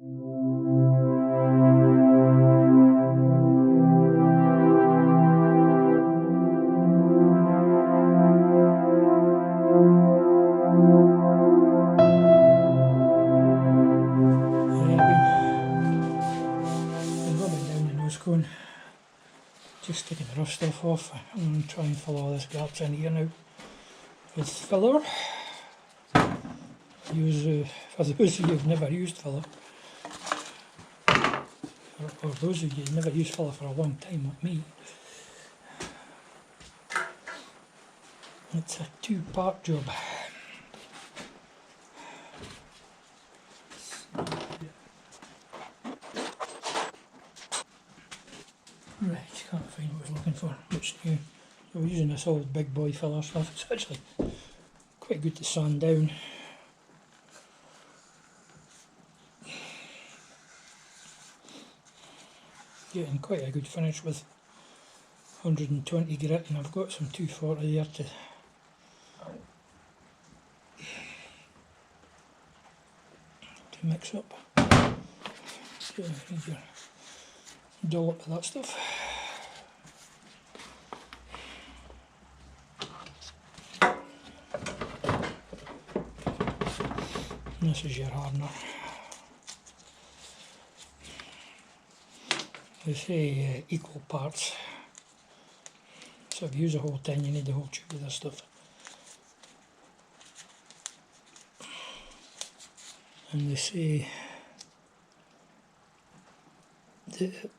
Just taking the rough stuff off and try and fill all these gaps in here now with filler. Use for those of you who've never used filler, or those of you who've never used filler for a long time like me, it's a two-part job. Right, can't find what I was looking for. What's new? So we're using this old big boy filler stuff. It's actually quite good to sand down. Getting quite a good finish with 120 grit, and I've got some 240 there to mix up. So need your dollop of that stuff. And this is your hardener. They say equal parts, so if you use a whole tin you need the whole tube of this stuff. And they say that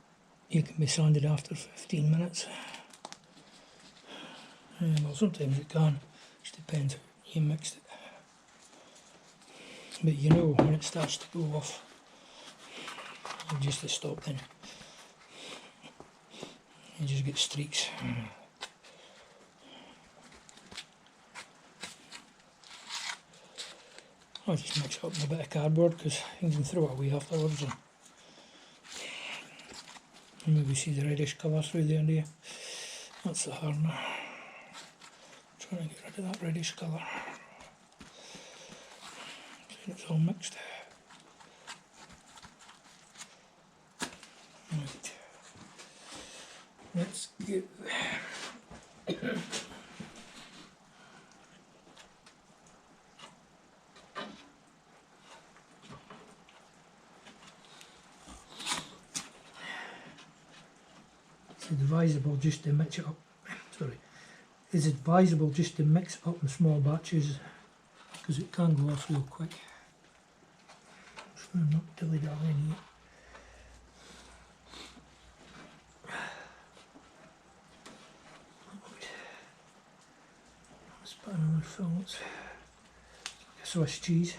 you can be sanded after 15 minutes. Well, sometimes you can, just depends how you mixed it. But you know when it starts to go off, you just stop then. You just get streaks. I'll just mix it up with a bit of cardboard because you can throw it away afterwards. And maybe see the reddish colour through there, do you? That's the hardener. Trying to get rid of that reddish colour. See, it's all mixed. Right. Let's go. It's advisable just to mix it up. Sorry. It's advisable just to mix it up in small batches because it can go off real quick. So I'm not dilly-dallying here. Let's put another fillet. Swiss cheese.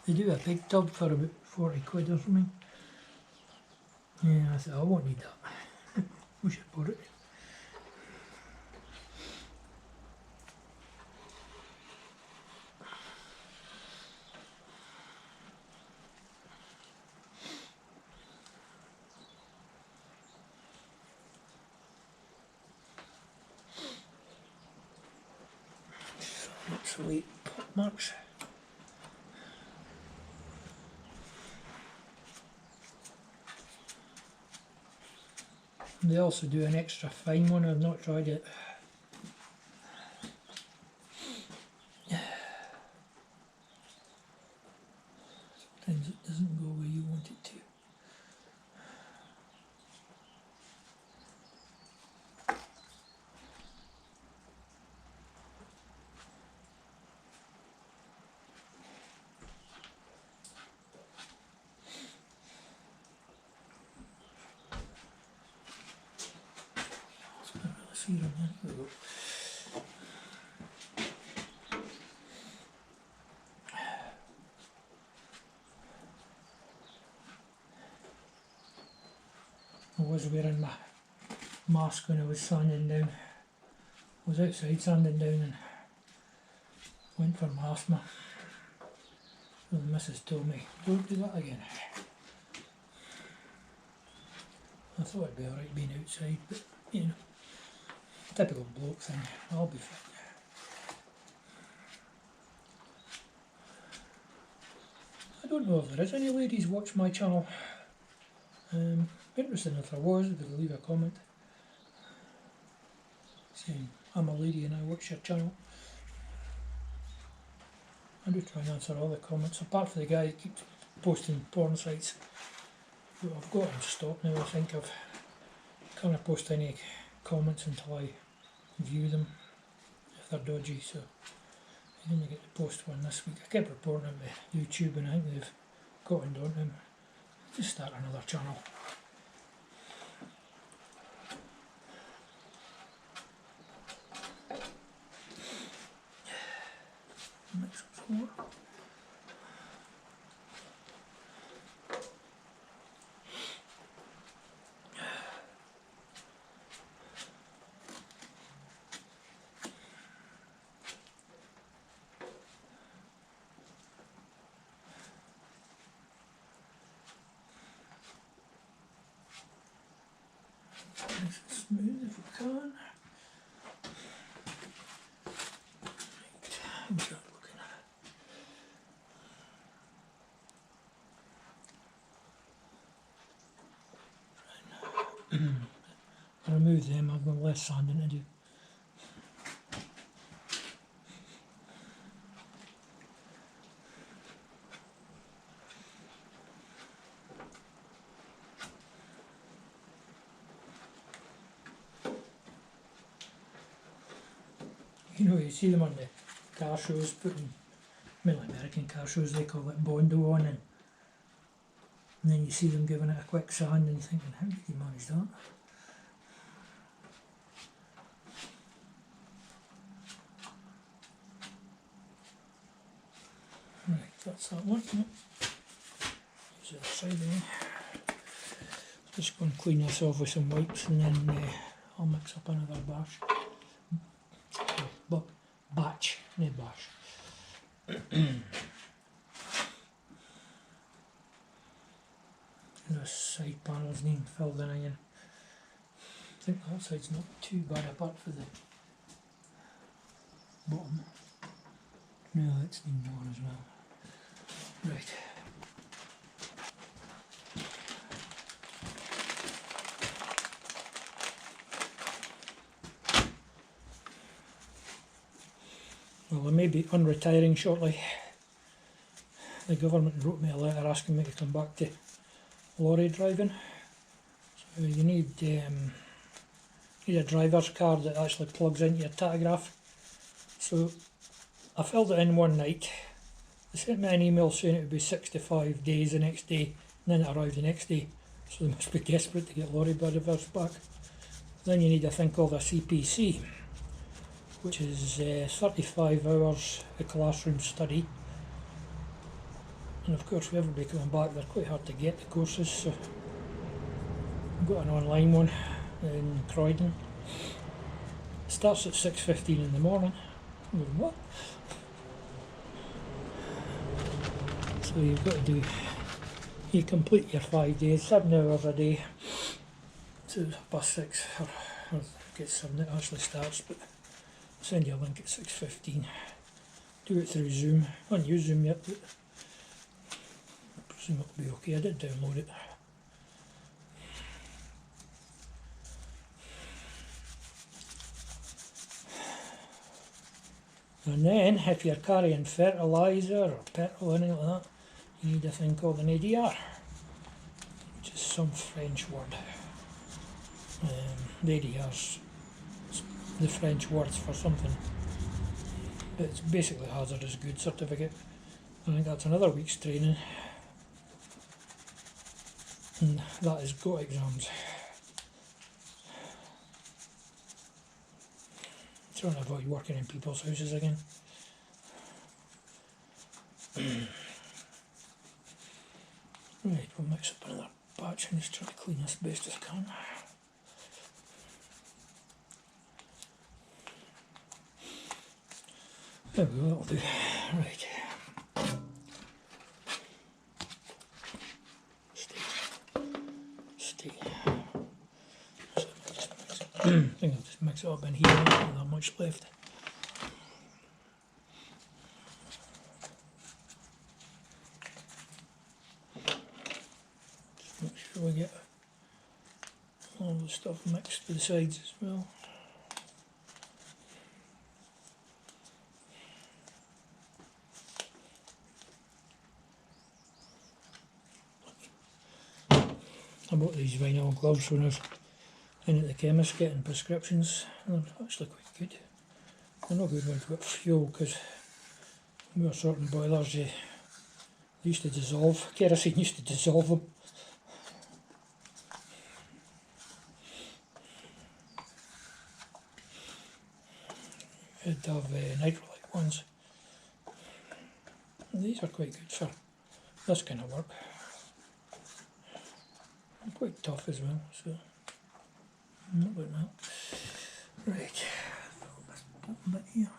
They do a big tub for about 40 quid or something. Yeah, I thought I won't need that. We should put it. Obsolete pot marks. They also do an extra fine one, I've not tried it. Sometimes it doesn't go where you want it to. There we go. I was wearing my mask when I was sanding down. I was outside sanding down and went for my asthma. So the missus told me, don't do that again. I thought it'd be alright being outside, but you know, typical bloke thing, I'll be fine. don't know if there is any ladies watch my channel. Interesting if there was, if they leave a comment saying I'm a lady and I watch your channel. I do try and answer all the comments, apart from the guy that keeps posting porn sites. But I've got him stopped now. I think I've can't post any comments until I view them if they're dodgy, so I didn't get to post one this week. I kept reporting them to YouTube and I think they've gotten onto him. Just start another channel. Mix up some more. Nice and smooth if we can. Right, how's that looking? I remove them, I've got less sanding to do. You know, you see them on the car shows putting, mainly American car shows, they call it Bondo on, and then you see them giving it a quick sand and thinking, how did you manage that? Right, that's that one. Use the other side there. Just go and clean this off with some wipes and then I'll mix up another batch. Batch, no bash. The side panels need filled in again. I think that side's not too bad apart for the bottom. No, that's needing more as well. Right. Well, I may be unretiring shortly. The government wrote me a letter asking me to come back to lorry driving. So you need a driver's card that actually plugs into your tachograph. So I filled it in one night. They sent me an email saying it would be 65 days the next day, and then it arrived the next day. So they must be desperate to get lorry drivers back. Then you need a thing called a CPC, which is 35 hours of classroom study. And of course, with everybody coming back, they're quite hard to get, the courses. So I've got an online one in Croydon. It starts at 6:15 in the morning. I'm going, what? So you've got to do, you complete your 5 days, 7 hours a day. So it's past 6, or I get 7 it actually starts, but I'll send you a link at 6:15. Do it through Zoom. I haven't used Zoom yet, but I presume it'll be okay. I did download it. And then, if you're carrying fertiliser or petrol or anything like that, you need a thing called an ADR, which is some French word. The ADR's the French words for something. It's basically a hazardous goods certificate. I think that's another week's training. And that is GO exams. Trying to avoid working in people's houses again. Right, we'll mix up another batch and just try to clean this best as I can. There we go, that'll do. Right. Stay. I think I'll just mix it up in here, not that much left. so we get all the stuff mixed to the sides as well. I bought these vinyl gloves when I was in at the chemist getting prescriptions, and they're actually quite good. They're not good when we've got fuel, because we were sorting boilers, they used to dissolve, kerosene used to dissolve them. I'd have nitrolite ones. And these are quite good for this kind of work. And quite tough as well, so not like that. Right, this bottom bit here.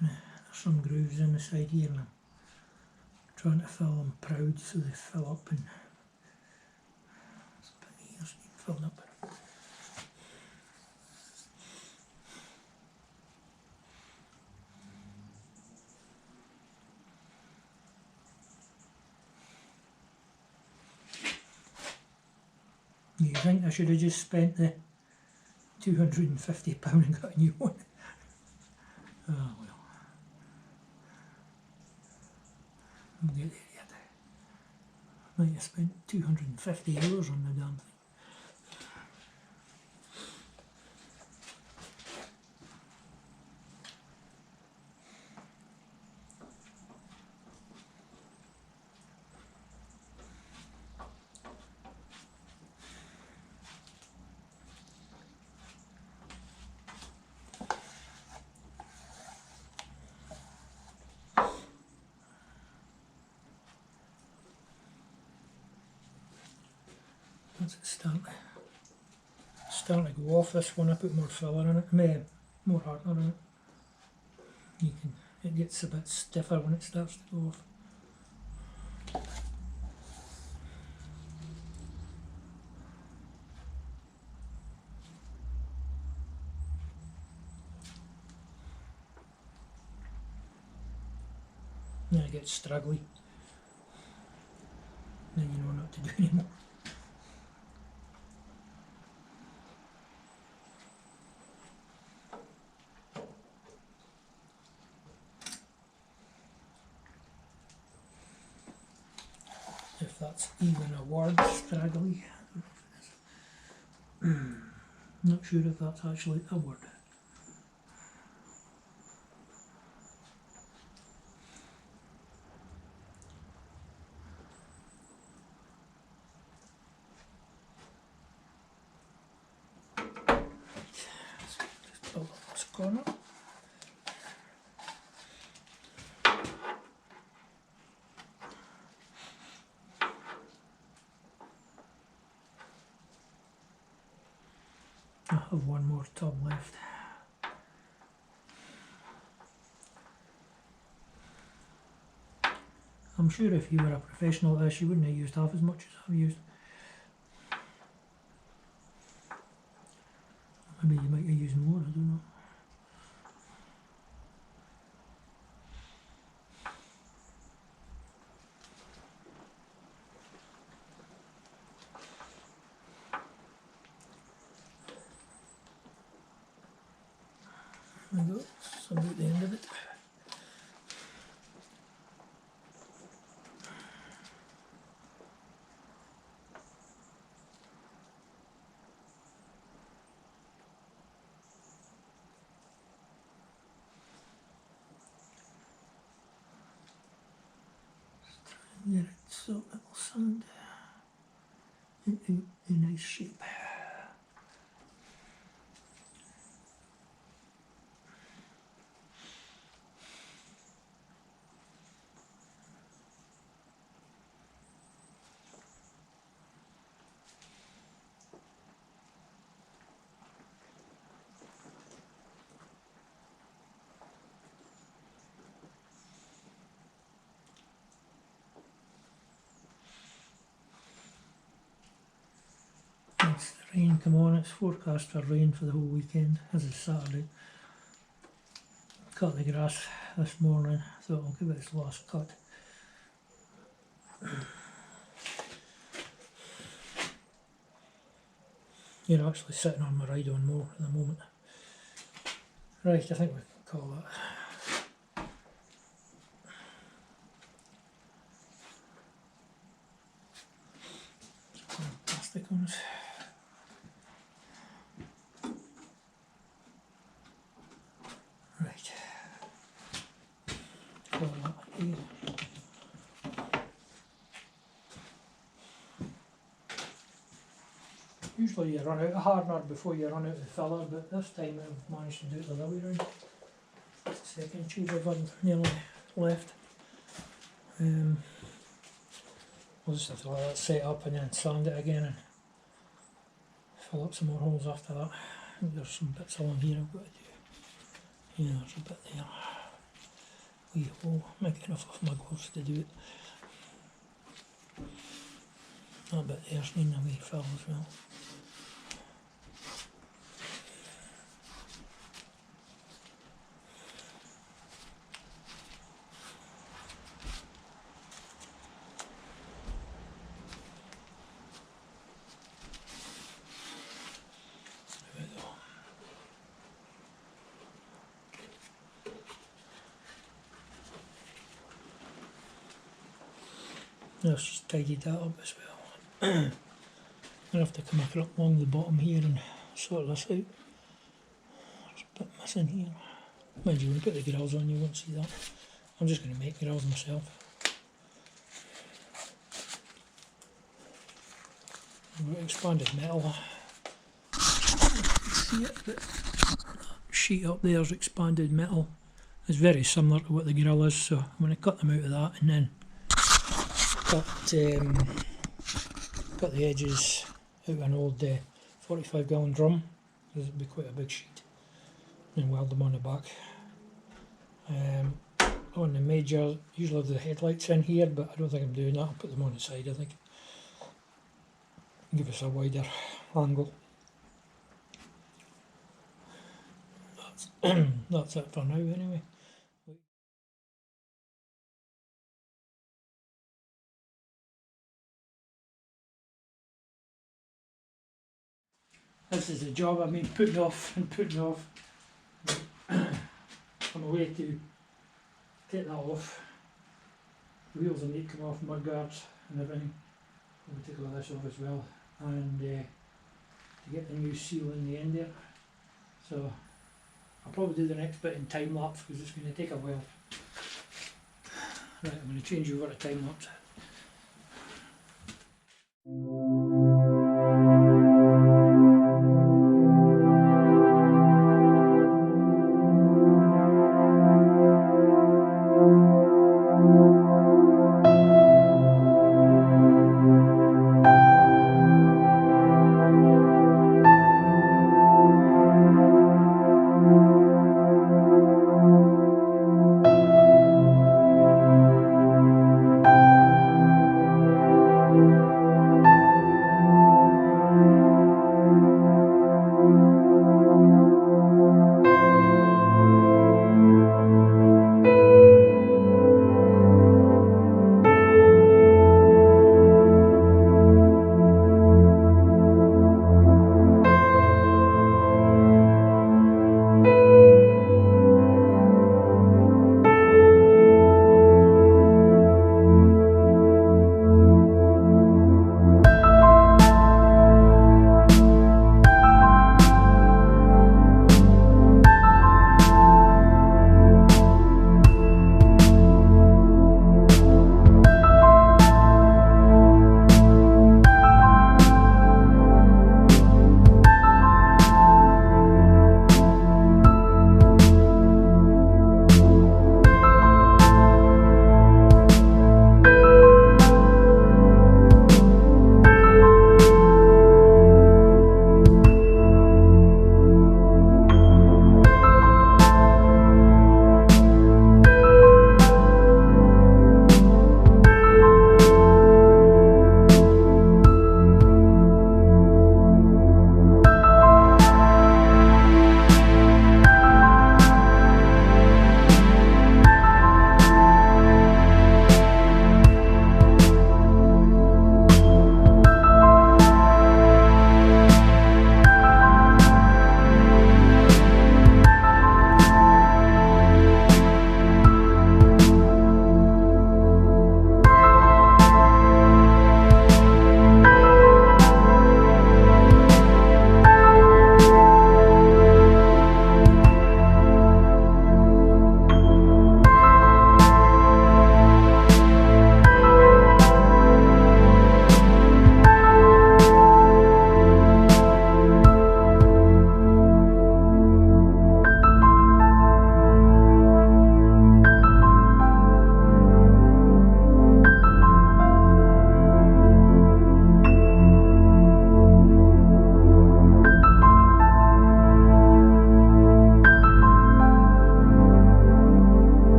There's some grooves in the side here, and I'm trying to fill them proud so they fill up, and this bit here's been filled up. You think I should have just spent the £250 and got a new one? Oh well. We'll get there yet. Might have spent €250 on the damn thing. Once it's starting to go off, this one I put more filler in it, more hardener in it. It gets a bit stiffer when it starts to go off. Then it gets straggly. Then you know what to do anymore. If that's even a word, straggly. Not sure if that's actually a word. Just pull this corner. I have one more tub left. I'm sure if you were a professional at this, you wouldn't have used half as much as I've used. Maybe you might have used more, I don't know. There we go, that's about the end of it. Get it so it will sound into a nice shape. It's the rain come on, it's forecast for rain for the whole weekend. This is Saturday. Cut the grass this morning, thought I'll give it its last cut. You're actually sitting on my ride-on mower at the moment. Right, I think we can call that. Plastic on it. Right. Call that here. Usually you run out of hardener before you run out of filler, but this time I've managed to do it the other way round. That's the second tube I've nearly left. We'll just have to let that set up and then sand it again and fill up some more holes after that. I think there's some bits along here I've got to do. Yeah, there's a bit there. Wee hole, might get enough of my gloves to do it. That bit there's needing a wee fill as well. Let's just tidied that up as well. I'll have to come along the bottom here and sort this out. There's a bit missing here. Mind you, when you put the grills on you won't see that. I'm just going to make grills myself. I've got expanded metal. See it? That sheet up there is expanded metal. It's very similar to what the grill is, so I'm going to cut them out of that and then cut the edges out of an old 45 gallon drum, because it'd be quite a big sheet, and weld them on the back. On the Major, usually have the headlights in here, but I don't think I'm doing that. I'll put them on the side, I think. Give us a wider angle. That's it for now anyway. This is a job I've been putting off and putting off. On my way to get that off. The wheels will need to come off, mud guards and everything. We'll take all this off as well. And to get the new seal in the end there. So I'll probably do the next bit in time lapse because it's going to take a while. Right, I'm going to change over to time lapse.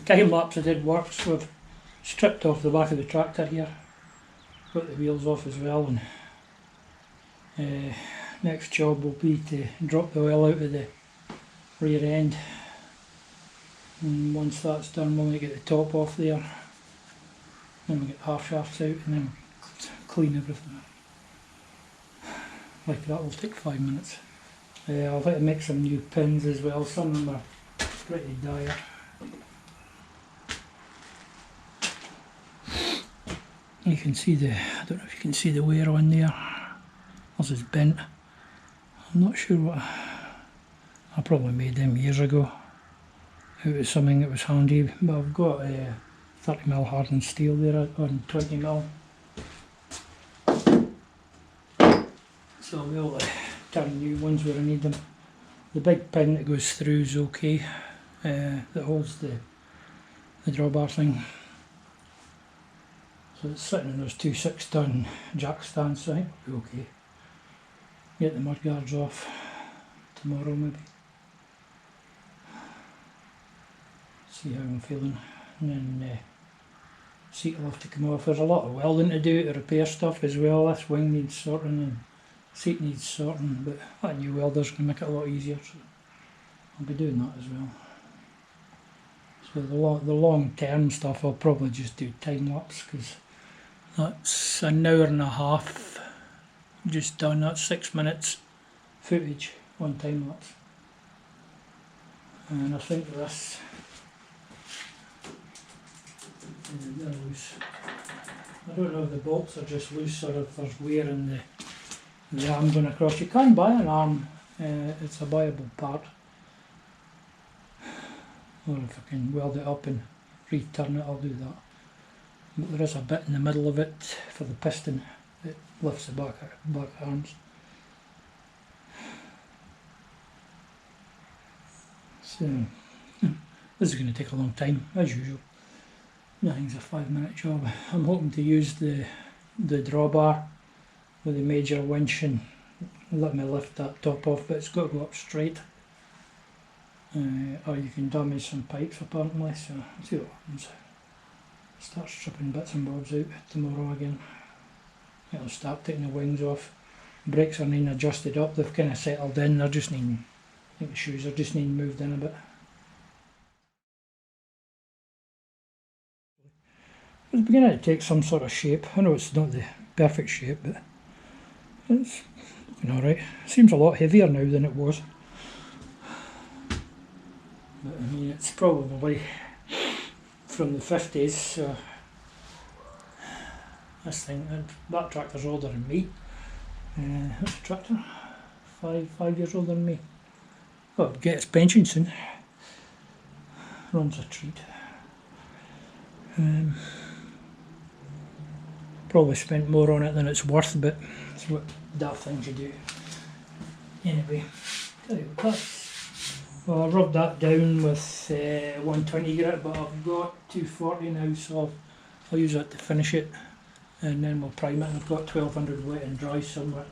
time lapse I did work, so I've stripped off the back of the tractor here, got the wheels off as well, and next job will be to drop the oil out of the rear end, and once that's done we'll get the top off there, then we get the half shafts out and then clean everything. Like that will take 5 minutes. I'll have to make some new pins as well, some of them are pretty dire. You can see I don't know if you can see the wear on there. This is bent. I'm not sure what, I probably made them years ago. It was something that was handy, but I've got 30mm hardened steel there on 20mm. So I'll be able to turn new ones where I need them. The big pin that goes through is okay, that holds the drawbar thing. So it's sitting in those two 6-ton jack stands, so I think it'll be okay. Get the mud guards off tomorrow maybe. See how I'm feeling, and then seat will have to come off. There's a lot of welding to do to repair stuff as well. This wing needs sorting and seat needs sorting, but that new welder's going to make it a lot easier, so I'll be doing that as well. So the long term stuff I'll probably just do time lapse, because that's an hour and a half just done. That's 6 minutes footage on time lapse, and I think this they're loose. I don't know if the bolts are just loose or if there's wear in the arm going across. You can buy an arm, it's a buyable part, or if I can weld it up and return it, I'll do that. But there is a bit in the middle of it for the piston that lifts the back arms. So this is going to take a long time as usual. Nothing's a 5-minute job. I'm hoping to use the drawbar with the major winch and let me lift that top off, but it's got to go up straight. Or you can damage some pipes apparently, so I'll see what happens. Start stripping bits and bobs out tomorrow again. I'll start taking the wings off. Brakes are needing adjusted up, they've kind of settled in, they're just needing, I think the shoes are just needing moved in a bit. It's beginning to take some sort of shape. I know it's not the perfect shape, but it's looking alright. It seems a lot heavier now than it was. But I mean, it's probably from the 50s, so this thing, that tractor's older than me. What's the tractor? Five years older than me. Oh, it'll get its pension soon. Runs a treat. Probably spent more on it than it's worth, but it's what daft things you do. Anyway, tell you what, well, I rubbed that down with 120 grit, but I've got 240 now, so I'll use that to finish it, and then we'll prime it. And I've got 1200 wet and dry somewhere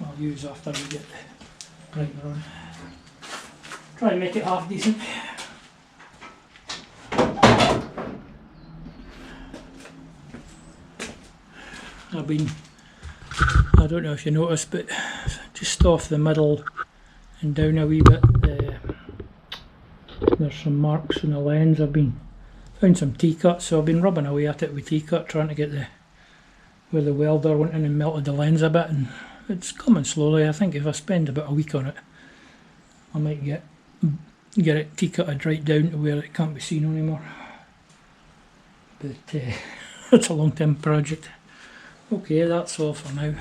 I'll use after we get the primer on. Try and make it half decent. I don't know if you noticed, but just off the middle and down a wee bit, there's some marks in the lens. Found some T-cut, so I've been rubbing away at it with T-cut, trying to get where the welder went in and melted the lens a bit, and it's coming slowly. I think if I spend about a week on it, I might get it T-cutted right down to where it can't be seen anymore. But it's a long-term project. Okay, that's all for now.